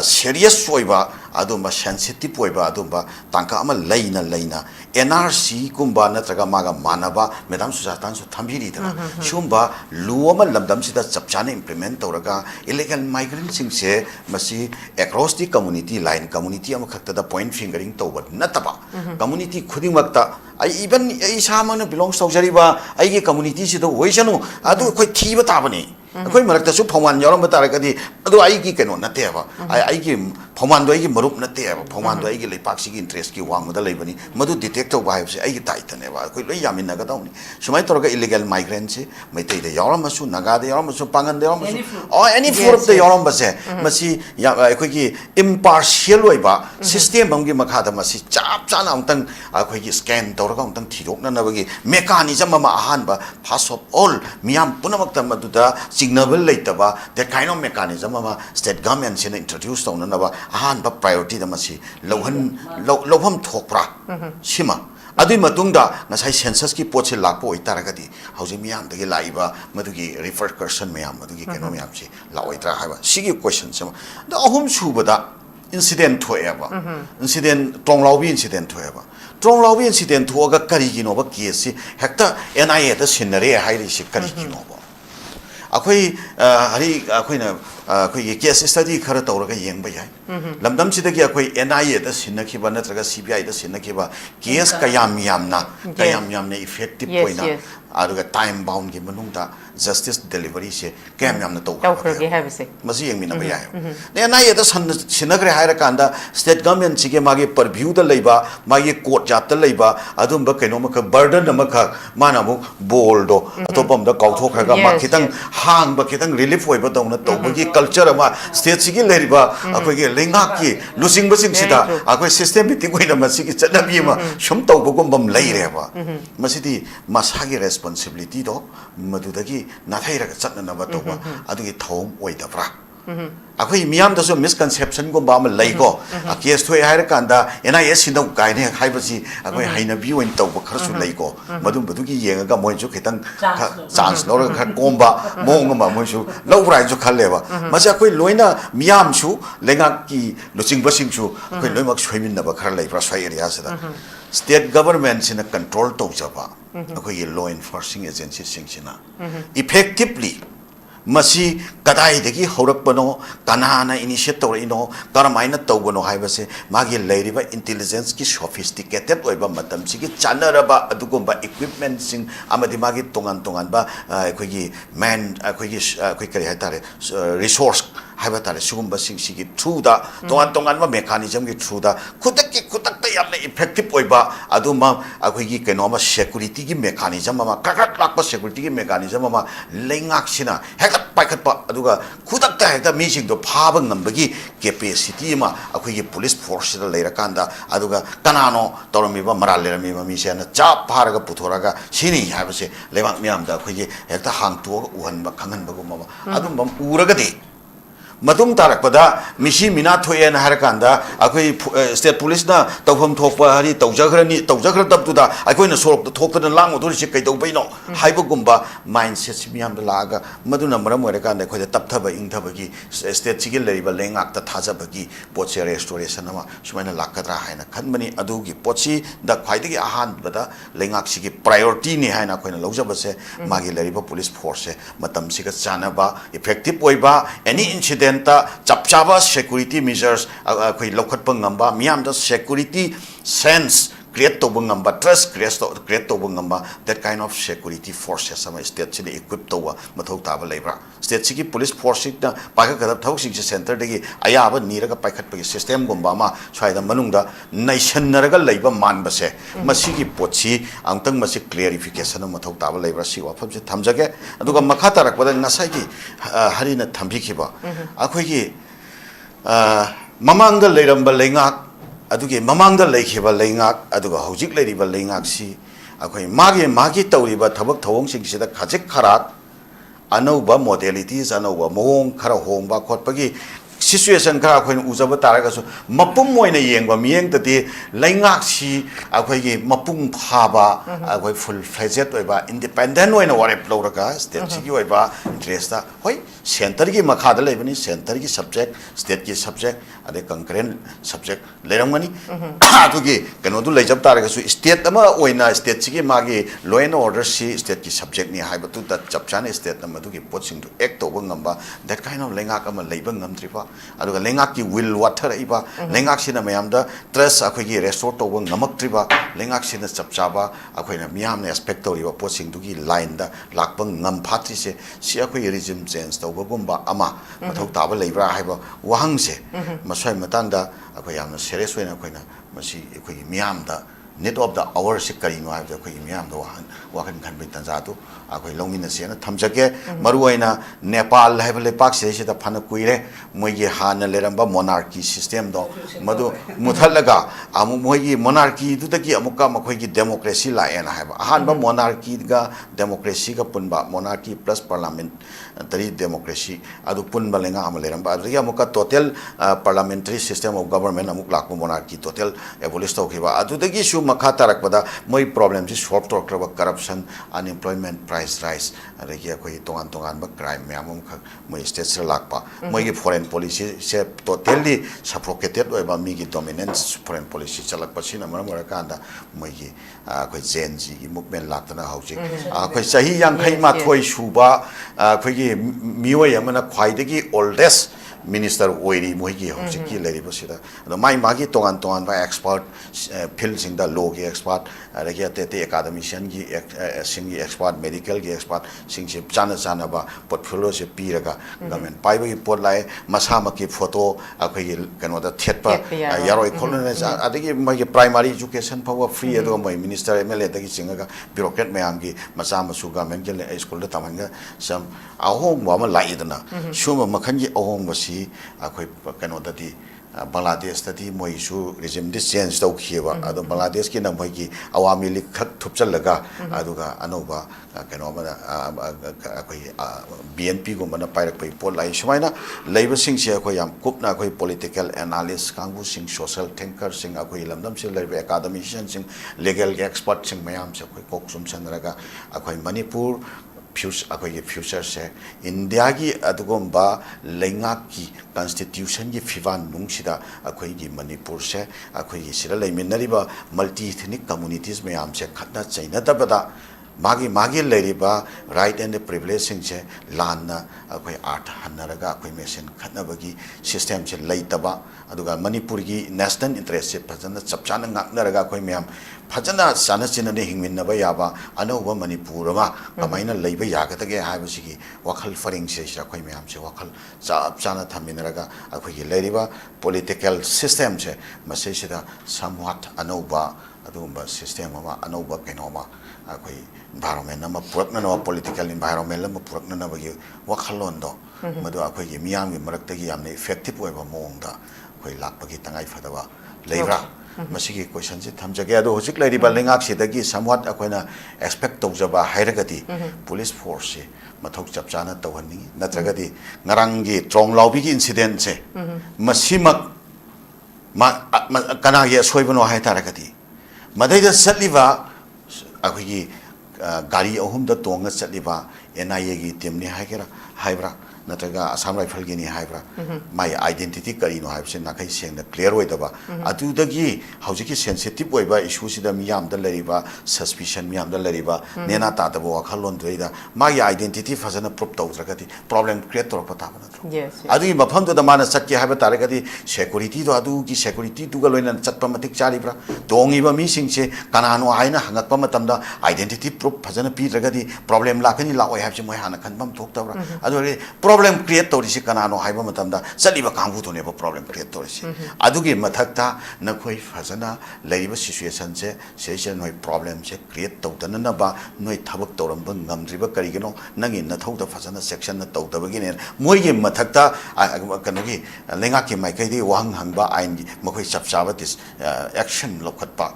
serious oiba adumba sensitive oiba adumba tanka ama laina NRC kumba natraga maga manaba Madam Susatan su thambiri da shumba luoma lamdam sida chapchana implement toraga illegal migrant singse masi across the community line community ama khakta da point fingering toba nataba community khuding makta I even samana belongs to jariba I community sida hoisanu adu khoi thiba tabani akhoi marakta su phawan yaram bataragadi adu ai ki keno nateba ai ki phawan do ai ki marup nateba phawan do ai ki leipak si ki interest ki wang da leibani madu detect to ba ai ki titan eba khoi loi yamin na ga dawni sumai toraga illegal migrants se maitai de yaram masu naga de yaram masu pangan de yaram masu or any four of the yaram base masi akhoi ki impartial oiba system amgi makha da masi chap chana amtang akhoi ki scan toraga amtang thirok na nabagi mechanism ama ahan ba first of all miyam punamakta maduda signable laitaba that kind of mechanism ama state government sin introduce to naba ahan ba priority da masi loham thokpra sima adui matungda ngasai census ki poche lakpo itaragadi hauji miyam dagi laiba madugi referred person miyam madugi keno miyam si laoitra haiba sigi question sama da ahum subada incident thoeba incident tonglaubi incident thoeba tonglaubi incident thoga karigino ba case hekta NIA da sinare hairi si karigino ba akhoi hari akhoina akhoi case study khara tawraga yengba yai lamdam sidagi akhoi NIA da sinakhiba natraga CBI da sinakhiba case kayam yamna effective poina aduga time bound gi manungda justice delivery se kem yamna to tawkhroge habse masi yengmina ba yai ne NIA da sinagre haira kanda state government chige magi purview da leiba magi court jat da leiba adumba kaino maka burden amaka mana mu boldo atopam da kauthokraga ma khitang hang ba khitang relief oiba dawna tawbagi culture ama state sigi leriba akoi ge lenga ki losing basing sida akoi systematic oina masi ki chanabi ma shum tawbagum bam leireba masidi masagi responsibility do madudagi nathairaga chatna ba tawba adugi thom oidabra akhoi miyam da so misconception go ba ma leigo a case thoi hair kanda NIS sinau kaine haibasi akhoi haina bi oin tawba kharsu leigo madum badugi yenga moi ju khitang chance lor kha komba mong ma moi su lowrai ju khalleba masa akhoi loina miyam su lenga ki losing basing su akhoi loimak soimin na ba khar lei pra sai area sa state government sina control to jaba akhoi law enforcing agency singchina effectively masi kadai degi horakpano kanana initiate torino karamaina tawgono haibase magi leiriba intelligence ki sophisticated oiba matam sigi chanaraba adugomba equipment sing amadi magi tongan ba akoigi man akoigi kari hatare resource haibatare sugumba sing sigi through da tongan ma mechanism ki through da khudak ta yamna effective oiba aduma akoigi kenoma security ki mechanism ma kakak lakpa security ki mechanism ma lengak sina paikatpa aduga khudakta hekta meeting do phaba ngambagi capacity ma akhoi police force da leira kanda aduga kanano torami ba maral lerami ma misena chap pharaga puthораga sini habase lebak miam da akhoi hekta hangtu uhan ba khangan ba gumma adum bam uragadi matung tarakpada misi mina thoyen harakanda akoi state police na tawham thokpa hari tawjagrani tawjagra tabtuda akoi na sorok thokta lang odur se kai tawbaino haiba gumba mindset miam da laga maduna maram orekanda khoi tapthaba ingthabagi state sigil leriba lengak ta thajabagi poche restoration ama sumaina lakadra haina khanbani adugi pochi da khwaidagi ahan bada lengak sigi priority ni haina khoi na lojabase magi leriba police force matam siga chanaba effective oiba any incident chapchaba security measures koi lokhat pangamba miam da security sense create to bangamba trust create to bangamba that kind of security forces sama state chini equip to wa mathau taba lebra state chiki police force na paga gadap thau sing center degi aya ba niraga paikhat pagi system gomba ma swaida manungda nation naraga leiba man base masigi pochi angtang masi clarification mathau taba lebra si wafam se thamjage aduga makha tarak bada ngasai ki harina thambikhiba akhoi gi mamang da leiramba lengak aduge mamangda leikhiba leingak aduga hojik leiriba leingak si akhoi magi tawriba thabak thawong sing sida khajik kharak anauba modalities anauba mong khara hongba khotpagi situation khara khoin ujaba taraga su mapum moina yengba mieng tati laingak si akhoi gi mapung phaba akhoi full fledged oiba independent oina warep lawraga state si gi oiba interest ta hoi center gi makha da leibani center gi subject state gi subject ade concurrent subject leramani atu gi kano du leijab taraga su state ama oina state si gi magi law and order si state gi subject ni haiba tu da chapchane state nama du gi poching to act over ngamba that kind of laingak ama leiba ngamtripa aduga lengak ki will water iba lengak sina mayam da trust akhoi gi restore to ngamak triba lengak sina chapchaba akhoi na miyam ne expect to riba posing du gi line da lakpang ngam phatri se si akhoi regime change to gumba ama mathau taba leibra haiba wahang se masai matang da akhoi yamna serious we na akhoi na masi akhoi miyam da net of the hour se kari no akhoi akhoi miyam da wahan khan bitan za tu akhoi longina se na thamjake maruaina Nepal haiba lepak se da phana kuire moigi hana leramba monarchy system do madu muthalaga amu moigi monarchy du taki amuka makhoi gi democracy la ena haiba ahanba monarchy ga democracy ga punba monarchy plus parliamentary democracy adu punba lenga am leramba adu amuka total parliamentary system of government amuk lakpo monarchy total abolish to khiba adu dagi su makha tarak pada moi problem ji solve to kraba corruption unemployment price rise adagi akhoi tongan ba crime myamum kha moi state ra lakpa moi gi foreign policy se totally suffocated oiba mi gi dominance foreign policy chalak pasina mara kanda moi gi akhoi zen ji gi movement laktana hauji akhoi sahi yang khai ma thoi suba akhoi gi mioi amana khwai dagi oldest minister oiri moi gi hauji ki leri basida no mai magi tongan ba expert field sing da law gi expert adagi te academician gi sing gi expert medical gi expert sing se chana ba portfolio se piraga government pai gi pot lai masa ma ki photo akhoi gi kano da thetpa yaroi kholna adagi mai gi primary education power free ado mai minister mla da gi singa bureaucrat mayam gi masa ma su government gi school da tamanga sam ahong wa ma lai dana shuma makhan gi ahong basi akhoi kano da di Bangladesh tadi moi su regime this change to khiba ado Bangladesh ki na moi ki awami lik khak thupchalaga aduga anoba kano ma akhoi BNP go mana pairak pai pol lai sumaina leiba sing se akhoi yam kupna akhoi political analyst kangu sing social thinker sing akhoi lamdam se leiba academician sing legal expert sing mayam se akhoi kok sum chanraga akhoi manipur future se India gi adugomba lenga ki constitution gi fivan nungsida akhoi gi manipur se akhoi gi sira leiminariba multi ethnic communities me am se khatna chaina tabada magi leriba right and the privilege sing se lanna akhoi art hanaraga akhoi mesen khatna bagi system se leitaba aduga manipur gi national interest se phajana chapchana ngaknaraga akhoi me am phajana sana chinane hingmin ba yaba anoba manipur ma kamaina leiba yagatage haibasigi wakhal faring se akhoi me am se wakhal chapchana thaminaraga akhoi gi leriba political system se masai sida somewhat anoba adumba system ama anoba kenoma akhoi environment nama purakna no political environment lama purakna na bagi wakhalon do madu akhoi gi miyam gi marakta gi yamne effective oiba mongda akhoi lakpagi tangai fadaba leibra masigi question se thamjage ado hojik leiriba lengak sidagi somewhat akhoina expect tawjaba hairagati police force se mathok chapchana tawhani natragadi ngarangi trong lawbi gi incident se masimak kana ye soibano haitaragati madaida satliba akhoi gari ahum da tonga chatliba NIA gi team ni haigera haibra nataga Assam Rifle gi ni haibra my identity kari no haibse na kai seng na clear oi daba atu dagi haujiki sensitive oi ba issue sida miyam da lariba suspicion miyam da lariba nena ta da bo khalon doida my identity fazana prop tawtragati problem create tor pata bana yes adu mafam da mana sakki haiba taragati security do adu gi security tu ga loina chatpa matik charibra dongi ba mi singse kanano haina hangakpa matamda identity proof fazana pi ragadi problem lakani la oi habse moi hana khanbam thok tawra adu problem create torisi kanano haiba matamda chaliba kangbu to ne problem create torisi adugi mathakta nakhoi fazana leiba situation se session noi problem se create tawdana na ba noi thabak tawramba ngamdriba karigino nangi na thauda fazana section na tawdabagi ne moi ge mathakta kanogi lenga ki mai kai di wang hangba ain gi makhoi chapchaba dis action lokhatpa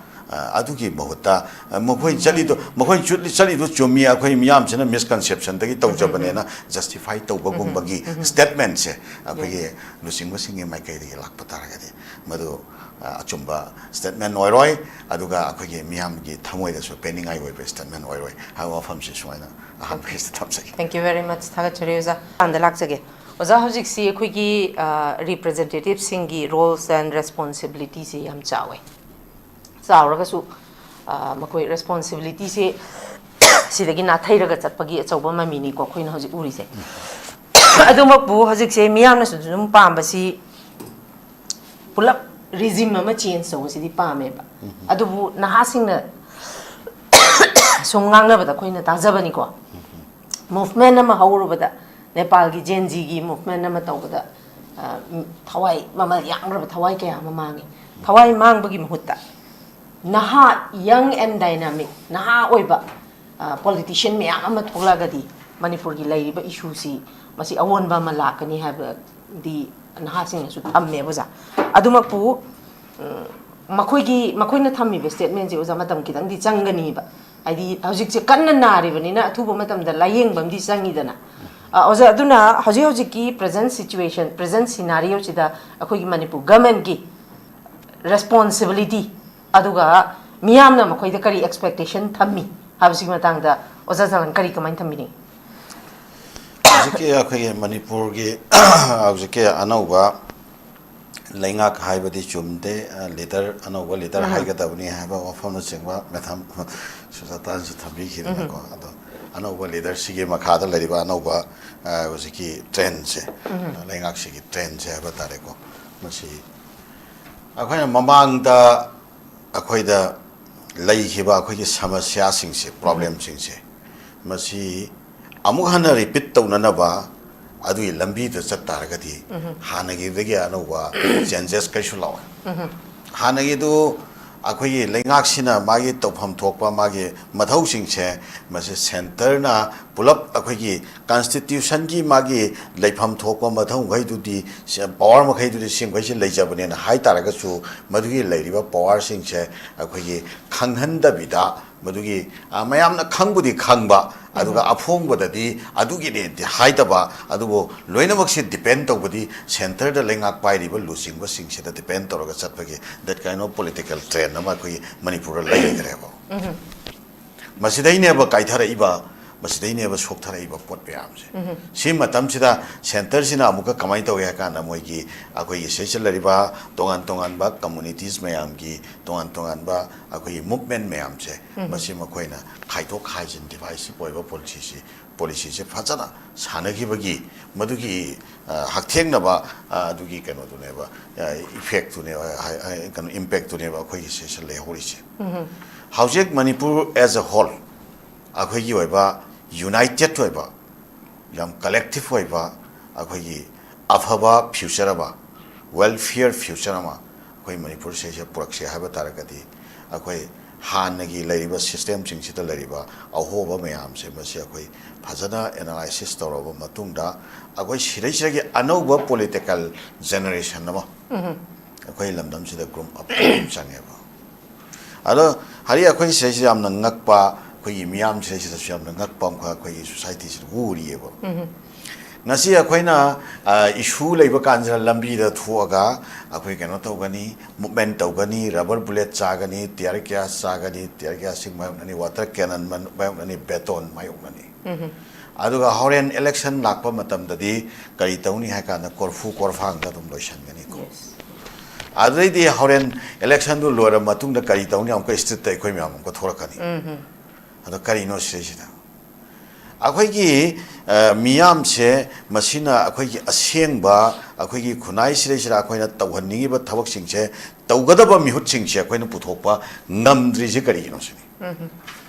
adugi mahuta mokoi chali do mokoi chali do chumi akhoi miyam chena misconception dagi tawjabane na justify tawbagum bagi statement se akhoi lusing wasing mai kai ri lak pataragadi madu achumba statement oiroi aduga akhoi miyam gi thamoi da so pending ai oi statement oiroi ha wa pham se soina aham phis thamsai thank you very much thaga chariuza andalak jage oza hojik si akhoi gi representative singi roles and responsibilities se yam chawe chauraga su makoi responsibility se sidagi na thairaga chatpagi achauba mamini ko khoina hojik uri se adumak bu hojik se miyam na su dum pambasi pulap regime ma change so sidi pame ba adubu nahasing na songang na bada khoina tajabani ko movement na ma hawru bada nepal gi genji gi movement na ma tawbada thawai mamal yang ra thawai kaya mamangi thawai mang bagi mahutta naha young and dynamic naha oiba politician me ama tholagadi manipur gi laiba issue si masi awonba ma lakani haba di naha sing su amme boza adumak pu makoina thammi be statement je oza matam kidang di changani ba aidi hojik je kanna nari bani na thuba matam da layeng bam di changi dana oza aduna hojik ki present situation present scenario chida akoi gi manipur government ki responsibility aduga miyam na makoi da kari expectation thammi habsi matang da oza jalan kari kamai thammi ni hojik akoi manipur gi hojik anauba laingak haibadi chumde leader anauba leader haigadabni haiba wafam na chingba metham susatan su thambi khirna ko ado anauba leader sige makhada lariba anauba hojiki trend se laingak sige trend se haiba tare ko masi akhoi mamang da akhoi da lai khiba akhoi ki samasya sing se problem sing se masi amuk hana repeat tawna ba adui lambi da chattaragadi hanagi dagi anauba changes kaisu law hanagi do akhoi laingak sina magi tawpham thokpa magi mathau sing che mase center na pulap akhoi gi constitution gi magi leifam thokpa mathau gai du di power ma khai du sing gai se leijabane na hai taraga su madugi leiriba power sing che akhoi gi khanghan da bida madugi mayam na khangbudi khangba aduga aphongbadadi adugi ne haidaba adubo loinamak se depend tawbadi center da lengak pairiba losing ba sing se da depend toraga chatpagi that kind of political trend nama koi manipur lai grebo masidai ne ba kaithara iba masidai ne ba sokthara iba pot byam se sim matam sida center sina amuka kamai taw ya kana moi gi akoi social lariba tongan ba communities mayam gi tongan ba akoi movement mayam se masi makoina khaithok khaijin device boiba policy se phajana sanagi bagi madugi haktheng na ba adugi kano tu ne ba effect tu ne kan impact tu ne ba akoi social le hori se howjek manipur as a whole akoi gi ba united oiba yam collective oiba akoi gi afaba future ba welfare future ma akoi manipur se purakse haba taragadi akoi hanagi lariba system sing sita lariba ahoba mayam se masi akoi phajana analysis toroba matungda akoi siragi anauba political generation nama akoi lamdam sida group up changeba alo hari akoi se yam ngakpa koi miyam se se syam ngakpam kha koi society se urieba ngasi akoina issue leiba kanjra lambi da thuaga akoi keno tawgani movement tawgani rubber bullet chagani tear gas sing mayoni water cannon mayoni beton mayoni aduga horen election lakpa matam dadi kari tawni ha kana korfu korfang da dum loisan gani ko adai di horen election du lora matung da kari tawni am ko state tai koi myam ko thorakani ado kari no sida akoi gi miyam se masina akoi gi asengba akoi gi khunai sira akoi na tawhanni ba thabak sing se tawgadaba mihut sing se akoi na puthokpa ngamdri je kari no sini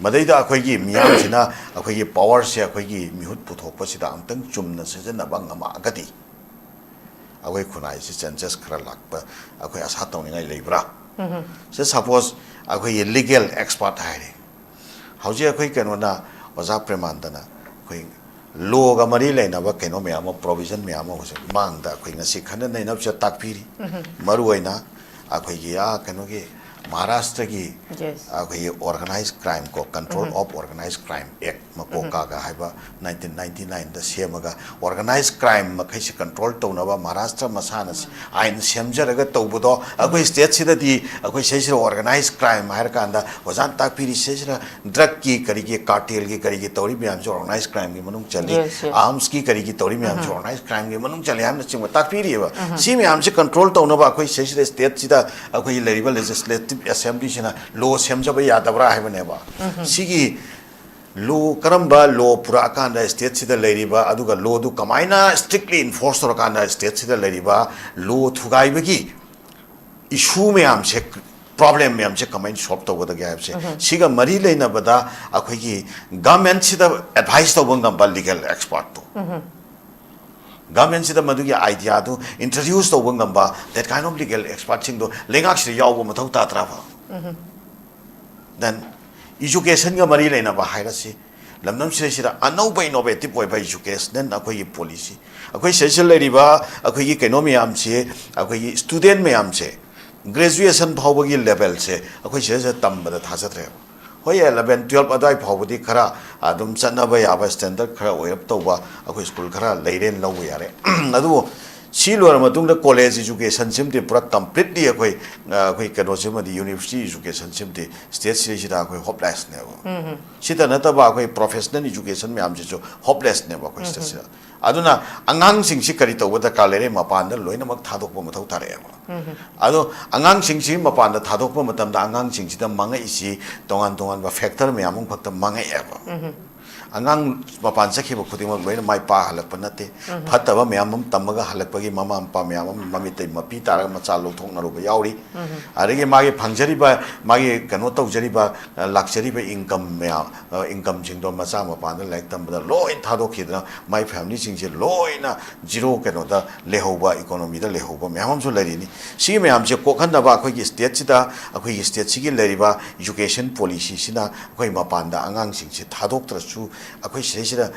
madai da akoi gi miyam sina akoi gi power se akoi gi mihut puthokpa sida amtang chumna sejana ba ngama agati akoi khunai se chances khara lakpa akoi asa tawni ngai leibra se suppose akoi legal expert hai hauji akoi kanona oza premandana koi loga mari leina ba keno me ama provision me ama hose mangda koi ngasi khana nei nap cha takpiri maru oina akoi gi a keno gi Maharashtra ki Yes. organized crime ko control of organized crime act Ammococ ga haiba 1999 da semaga organized crime makai se control taunaba Maharashtra masana ain semjaraga tawbudo akoi state sida di akoi sesira organized crime hair kanda wazan takpiri sesira drug ki karigi cartel ki karigi tawri myam jo organized crime ki manung chali arms ki karigi tawri myam jo organized crime ki manung chali amna chingwa takpiri ba si myam se control taunaba akoi sesira state sida akoi legislative assembly sina law semjaba yadabra haibane ba sigi law karamba law pura akanda state sida leriba aduga law du kamaina strictly enforce tor akanda state sida leriba law thugai bagi issue me am se problem me am se kamain solve to goda gap se siga mari leina bada akhoi gi government sida advice to bangam ba legal expert to government sida madugi idea to introduce to bangam ba that kind of legal expert sing do lengak sida yaw bo mathau ta tra ba then education ga mari leina ba hairasi lamnam sira anauba innovative oi ba education then akoi policy akoi social leriba akoi economy am se akoi student me am se graduation phawbagi level se akoi se tambada thajatre hoi 11 12 adai phawbadi khara adum chanaba yaba standard khara oirap toba akoi school khara leiren law yare adu Silver Matunga College Education Simply completely a Kano the University Education Simply State Sida hopeless never. Sita Nataba professional education Mamjo hopeless never question. Aduna Angang Sing Sikarito with the Kalere Mapanda, Loinamak Thoudok Tare. Ado Angang Sing Sim upon the Thoudok Matam, the Angang Sing Sita Manga isi, Dongan factor me among the Manga ever. Angang mapan sakhi bukhuti mo loina mai pa halak panate phataba myamam tamaga halak pagi mama ampa myamam mamite mapi tara macha lothong naru ba yauri arige magi phangjari ba magi kano tawjari ba lakjari ba income jingdo macha mapan da like tambada loin thado khidna my family jingje loina zero kano da lehoba economy da lehoba myamam so lari ni si myam je kokhan da ba khoi state sida akhoi state sigi lari ba education policy sina khoi mapan da angang sing se thadok trasu akoi sesira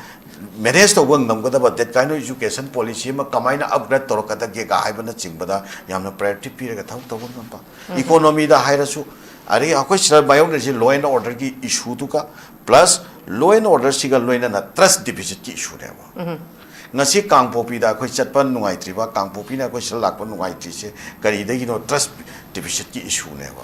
manage to bang nam gada that kind of education policy ma kamaina upgrade tor kada ge ga haibana chingbada yamna priority piraga thau to bang pa economy da hairasu ari akoi sira bayo ne law and order ki issue tu ka plus law and order siga loina na trust deficit ki issue re ba ngasi kangpopi da khoi chatpan nungai tri ba kangpopi na khoi sira lakpan nungai tri se kari de no trust deficit ki issue ne ba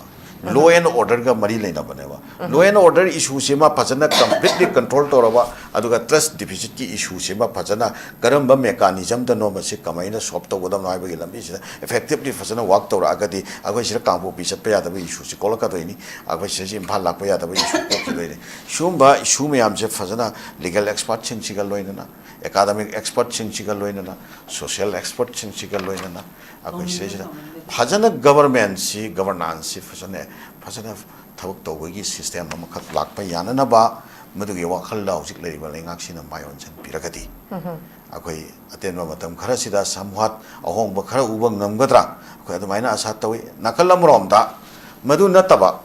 law and order ga mari leina baneba law and order issue sema phajana completely control toraba aduga trust deficit ki issue sema phajana karamba mechanism da no mase kamaina solve to godam nai bagi lambi sida effectively phajana work tor agadi agoi sira kampo pi chat pa yada issue si kolaka to ini agoi sira imphal lak pa yada issue ko ki loine shumba issue me am je phajana legal expert sing sigal loina na academic expert sing sigal loina na social expert sing sigal loina na agoi sira phajana government si governance si phajana Thoudok tawagi system amakat lakpa yana na ba madugi wakhal la hojik leriba lengak sina mayon chan piragati akoi atenba matam khara sida samhat ahong ba khara ubang ngamgadra akoi adumaina asa tawi nakalam romda madu nataba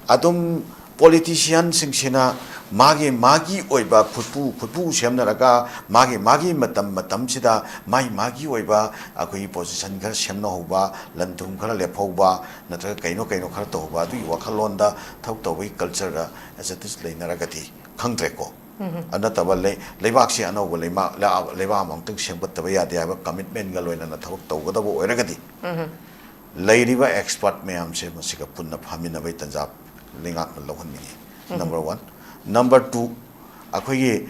adum politician singsina magi oiba khutpu semnaraga magi matam sida magi oiba akoi position khar semna hoba lantum khara lephoba natra kaino khara toba du wakhalonda Thoudok tawi culture da as it is leinaragati khangtre ko anataba leibak si ano leiba among sembat tabi yade aba commitment ga loina na Thoudok tawgada bo oiragati leiriba expert me am se masika punna phamina bai tanjab lingak na lohon ni number 1 number 2 akhoi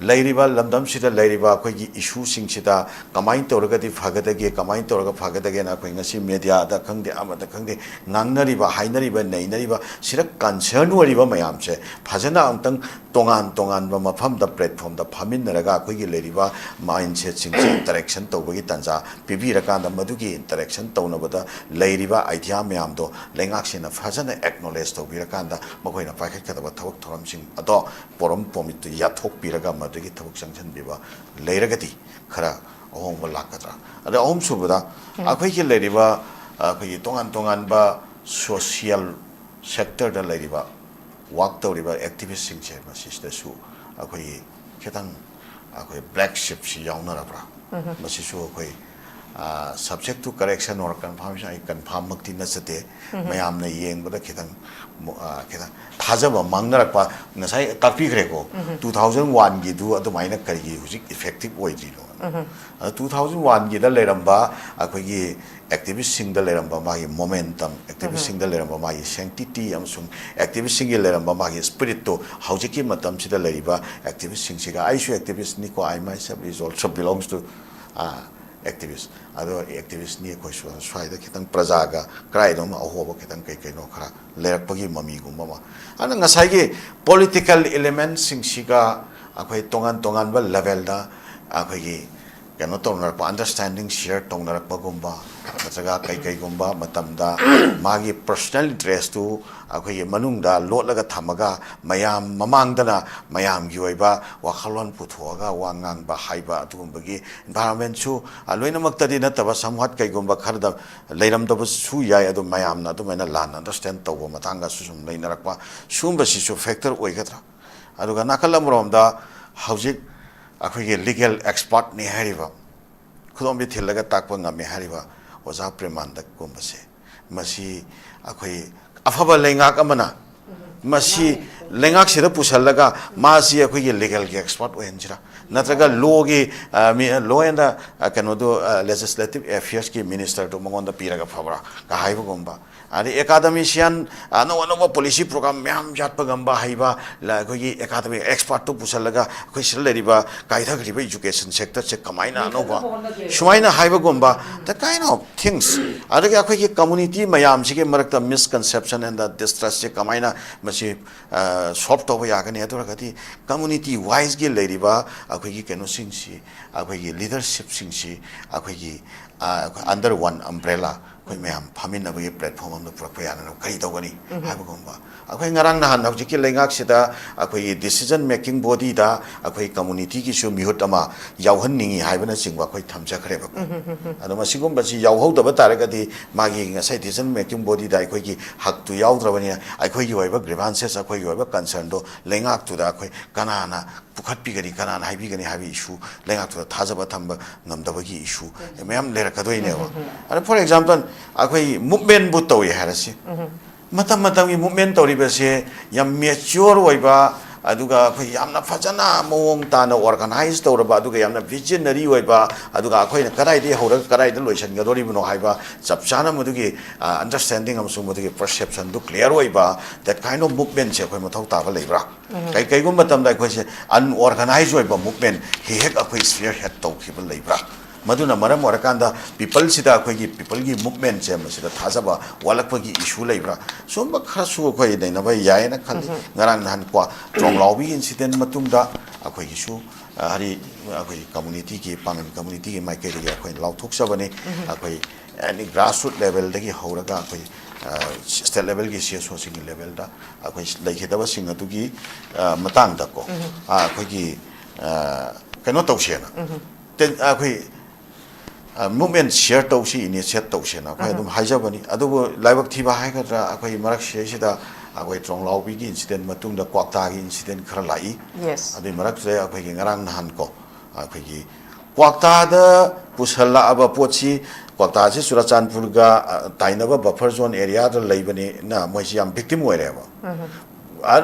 leiriba lamdam sida leiriba akhoi issue sing sida kamai toragati phagadage kamai toraga phagadage na akhoi ngasi media da khangde amada khangde ngangnariba hainariba neinariba sira concern wariba mayam se phajana amtang tongan ba mafam da platform da phamin naraga akhoi leiriba mindset sing interaction tawagi tanja pibi rakanda madugi interaction tawnabada leiriba idea mayam do lengak sina phajana acknowledge tawbirakanda makoina paikhat kadaba Thoudok thoram sing ado porom pomit yathok piraga madagi Thoudok sanction biba leiragati khara ahong ba lakatra ada ahom subada akhoi ki leiriba akhoi tongan ba social sector da leiriba work tawriba activist sing che ma sister su akhoi ketang akhoi black sheep si yauna ra bra ma si su akhoi subject to correction or confirmation I confirm makti na sate mayam na yeng bada kitang thajaba mangnarakpa ngasai takpi khre ko 2001 gi du adu maina kari gi hujik effective oidri lo 2001 gi da leramba akhoi gi activist sing da leramba magi momentum activist sing da leramba magi sanctity amsung activist sing gi leramba magi spirit to haujiki matam sida leriba activist sing siga I activist ni ko I myself is also belongs to activist ado activist ni ko swai da kitang prajaga krai dom ahoba kitang kai no khara lerakpagi mami gumba ma ana ngasai gi political elements sing siga akhoi tongan ba level da akhoi gi kano tongnar pa understanding share tongnar pa gumba natraga kai gumba matamda magi personal interest to akhoi manung da lotlaga thamaga mayam mamangdana mayam gi oiba wakhalon puthoga wangang ba haiba atumbagi environment chu aloina maktadi na taba samhat kai gumba kharda leiram da su yai adu mayam na adu mena lan understand tawba matanga su sum leinarakpa sumba si su factor oigatra aduga nakalam romda haujik akhoi legal expert ni hariba khudom bi thilaga takpa ngame hariba oja premanda kumbase masi akhoi afaba lengak amana masi lengak sida pusalaga masi akhoi legal gi expert oenjira natraga law gi law and kanodo legislative affairs ki minister to mongonda piraga fabra ka haiba gomba ani academician no policy program myam jatpa gamba haiba la khoi academic expert to pusalaga khoi sileriba kaitha griba education sector che kamaina no ba sumaina haiba gomba the kind of things adagi khoi community mayam sige marakta misconception and the distrust che kamaina masi soft over yagani aturagati community wise gi leriba akhoi keno singsi akhoi leadership singsi akhoi under one umbrella koi mayam phamin abagi platform am puraka yana kai tawgani haiba gomba akhoi ngarang na han hojiki lengak sida akhoi decision making body da akhoi community ki su mihut ama yauhan ningi haibana singwa khoi thamja khare ba adoma sigum ba si yauhau da batare gadi magi ngasai decision making body da akhoi ki hak tu yaudravani akhoi gi oiba grievances akhoi gi oiba concern do lengak tu da akhoi kanana pukhat pi gani kanana haibi gani habi issue lengak tu thajaba thamba ngamdabagi issue mayam lera kadoi ne ba for example akhoi movement bu tawi harasi matam gi movement tauri base yam mature oiba aduga akhoi yamna fajana mowong tana organize tawraba aduga yamna visionary oiba aduga akhoi na karai de hora karai de loisan ga dori buno haiba chapchana mudugi understanding amsu mudugi perception du clear oiba that kind of movement che akhoi mathau ta ba leibra kai gum matam da akhoi se unorganized oiba movement he hek akhoi sphere head taw khibal leibra maduna maram warakanda people sida akhoi gi people gi movement che masida thajaba walakpagi issue leibra somba khasu akhoi daina ba yai na khali ngarang nan kwa tronglaubi incident matungda akhoi gi su hari akhoi community ki pangan community ki maike gi akhoi lauthok sabani akhoi any grassroots level dagi horaga akhoi state level gi CSO sing level da akhoi lekhidaba sing atu gi matang da ko akhoi gi kano tawsena ten akhoi movement share tawsi initiate tawsena akhoi dum haijabani adubu laibak thiba haigadra akhoi marak sida akhoi tronglaubi gi incident matungda kwakta gi incident khara lai yes adu marak se akhoi gi ngarang nahan ko akhoi gi kwakta da pusalla aba pochi kwakta se surachanpur ga tainaba buffer zone area da leibani na moisi am victim oireba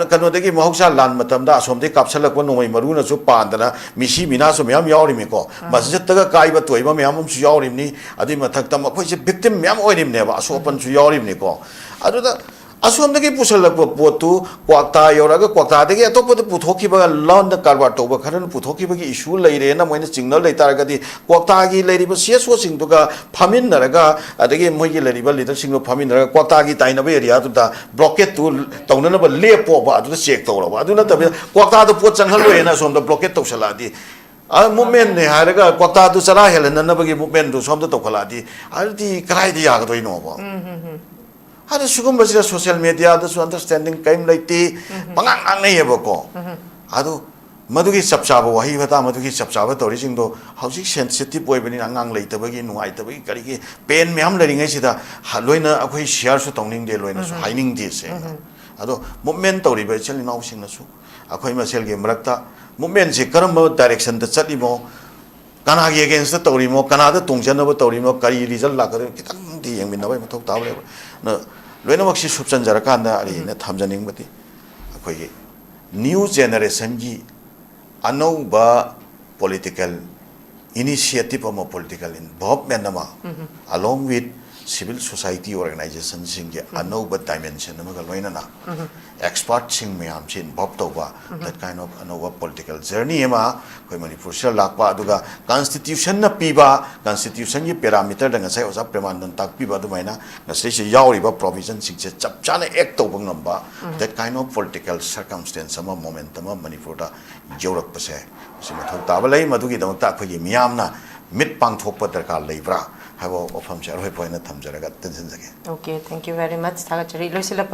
kano degi mahoksa lan matamda asomde kapsalak wa nongoi maruna su pandana misi mina so myam yauri me ko masjid taga kaiba toiba myam su yauri ni adi mathak tam khoi se victim myam oirim ne ba asopan su yauri ni ko adu da asom degi pusalak potu kwakta yoraga kwakta degi atop de puthoki ba lon da karwa to ba kharan puthoki ba gi issue leire na moina signal leitar ga di kwakta gi leiri ba CSO sing to ga phamin naraga adegi moi gi leiri ba leader sing no phamin naraga kwakta gi taina ba area tu da blockade tu tauna ba lepo ba adu check to ba adu na ta kwakta do pot changhal we na som da blockade to sala di movement ne haraga kwakta tu sara helan na ba gi movement du som da to khala di alti krai di ya ga do no ba ada sugum basira social media ada su understanding kaim laiti pangang ang nei bako adu madugi sapchaba wahi bata madugi sapchaba tori jing do housing sensitive boy bani angang leita bagi nuai ta bagi kari ki pen myam lari ngai sida loina akhoi share su tongning de loina su haining de se ado movement tori ba chali nau sing na su akhoi ma sel ge marakta movement se karam direction da chali mo ꯀꯅꯥꯒꯤ against ꯇꯧꯔꯤꯃꯣ ꯀꯅꯥꯗ ꯇꯣꯡꯖꯅꯕ ꯇꯧꯔꯤꯃꯣ ꯀꯔꯤ result ꯂꯥꯛꯀꯗꯣꯏꯅꯣ ꯈꯤꯇꯪꯗꯤ ꯌꯦꯡꯃꯤꯟꯅꯕꯒꯤ ꯃꯊꯧ ꯇꯥꯕ ꯂꯩꯕ ꯂꯣꯏꯅꯃꯛꯁꯤ ꯁꯨꯞꯆꯟꯖꯔꯀꯥꯟꯗ ꯑꯩꯅ ꯊꯝꯖꯅꯤꯡꯕꯗꯤ ꯑꯩꯈꯣꯏꯒꯤ ꯅ꯭ꯌꯨ ꯖꯦꯅꯦꯔꯦꯁꯟꯒꯤ ꯑꯅꯧꯕ political initiative ama political involvement ama along with civil society organization sing anova dimension ama loina na expert sing mayam chin involved tawba that kind of anova political journey ama koi manipur sha lakpa aduga constitution na piba constitution gi parameter da ngasai osa premandan tak piba dumaina ngasai se yauri ba provision sing che chap chana act tawba ngamba that kind of political circumstance ama momentum ama manipur da jorak pase simathau tabalai madugi damta khoi miyamna mit pangthokpa darkar leibra habo ofam char hoi point thamjaraga tension jage okay thank you very much thagachari loisila